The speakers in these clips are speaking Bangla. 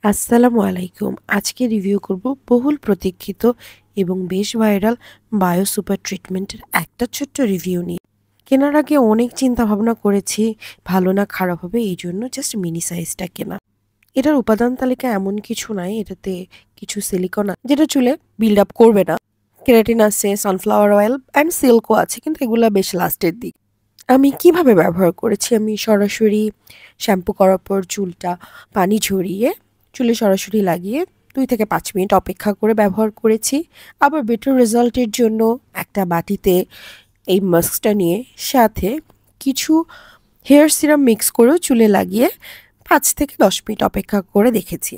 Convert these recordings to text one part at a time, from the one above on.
আসসালামু আলাইকুম। আজকে রিভিউ করব বহুল প্রতীক্ষিত এবং বেশ ভাইরাল বায়ো সুপার ট্রিটমেন্টের একটা ছোট্ট রিভিউ নিয়ে। কেনার আগে অনেক চিন্তা ভাবনা করেছি, ভালো না খারাপ হবে এই জন্য জাস্ট মিনি সাইজটা কেনা। এটার উপাদান তালিকা এমন কিছু নাই, এটাতে কিছু সিলিকন যেটা চুলে বিল্ড আপ করবে না। কেরাটিন আছে, সানফ্লাওয়ার অয়েল অ্যান্ড সিল্কও আছে, কিন্তু এগুলা বেশ লাস্টের দিক। আমি কিভাবে ব্যবহার করেছি, আমি সরাসরি শ্যাম্পু করার পর চুলটা পানি ঝরিয়ে চুলে সরাসরি লাগিয়ে 2 থেকে 5 মিনিট অপেক্ষা করে ব্যবহার করেছি। আবার বেটার রেজাল্টের জন্য একটা বাটিতে এই মাস্কটা নিয়ে সাথে কিছু হেয়ার সিরাম মিক্স করেও চুলে লাগিয়ে 5 থেকে 10 মিনিট অপেক্ষা করে দেখেছি।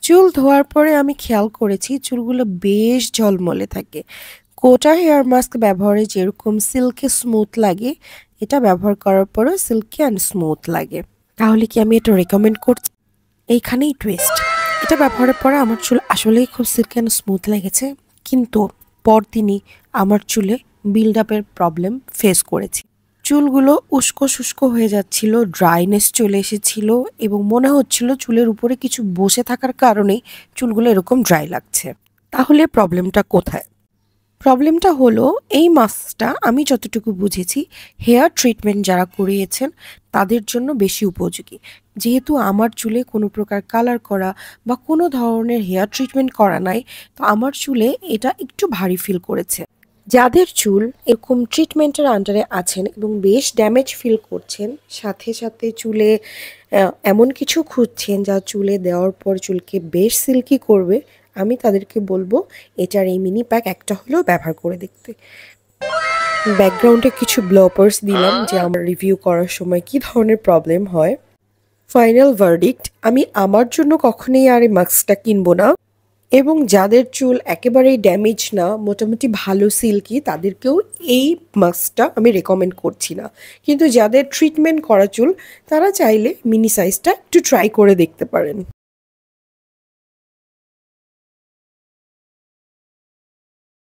চুল ধোয়ার পরে আমি খেয়াল করেছি চুলগুলো বেশ ঝলমলে থাকে। কোটা হেয়ার মাস্ক ব্যবহারে যেরকম সিল্কি স্মুথ লাগে, এটা ব্যবহার করার পরেও সিল্কি অ্যান্ড স্মুথ লাগে। তাহলে কি আমি এটা রেকমেন্ড করছি? এইখানেই টুইস্ট। এটা ব্যবহারের পরে আমার চুল আসলেই খুব সিল্কি অ্যান্ড স্মুথ লেগেছে, কিন্তু পরদিনই আমার চুলে বিল্ড আপের প্রবলেম ফেস করেছি। চুলগুলো উস্কো শুষ্ক হয়ে যাচ্ছিল, ড্রাইনেস চলে এসেছিল এবং মনে হচ্ছিল চুলের উপরে কিছু বসে থাকার কারণেই চুলগুলো এরকম ড্রাই লাগছে। তাহলে প্রবলেমটা কোথায়? প্রবলেমটা হলো এই মাস্কটা আমি যতটুকু বুঝেছি হেয়ার ট্রিটমেন্ট যারা করিয়েছেন তাদের জন্য বেশি উপযোগী। যেহেতু আমার চুলে কোনো প্রকার কালার করা বা কোনো ধরনের হেয়ার ট্রিটমেন্ট করা নাই, তো আমার চুলে এটা একটু ভারী ফিল করেছে। যাদের চুল এরকম ট্রিটমেন্টের আন্ডারে আছেন এবং বেশ ড্যামেজ ফিল করছেন, সাথে সাথে চুলে এমন কিছু খুঁজছেন যা চুলে দেওয়ার পর চুলকে বেশ সিল্কি করবে, আমি তাদেরকে বলবো এটার এই মিনি প্যাক একটা হলেও ব্যবহার করে দেখতে। ব্যাকগ্রাউন্ডে কিছু ব্লপার্স দিলাম যে আমার রিভিউ করার সময় কি ধরনের প্রবলেম হয়। ফাইনাল ভার্ডিক্ট, আমি আমার জন্য কখনোই আর এই মাস্কটা কিনবো না, এবং যাদের চুল একেবারেই ড্যামেজ না, মোটামুটি ভালো সিল্কি, তাদেরকেও এই মাস্কটা আমি রেকমেন্ড করছি না। কিন্তু যাদের ট্রিটমেন্ট করা চুল, তারা চাইলে মিনি সাইজটা একটু ট্রাই করে দেখতে পারেন।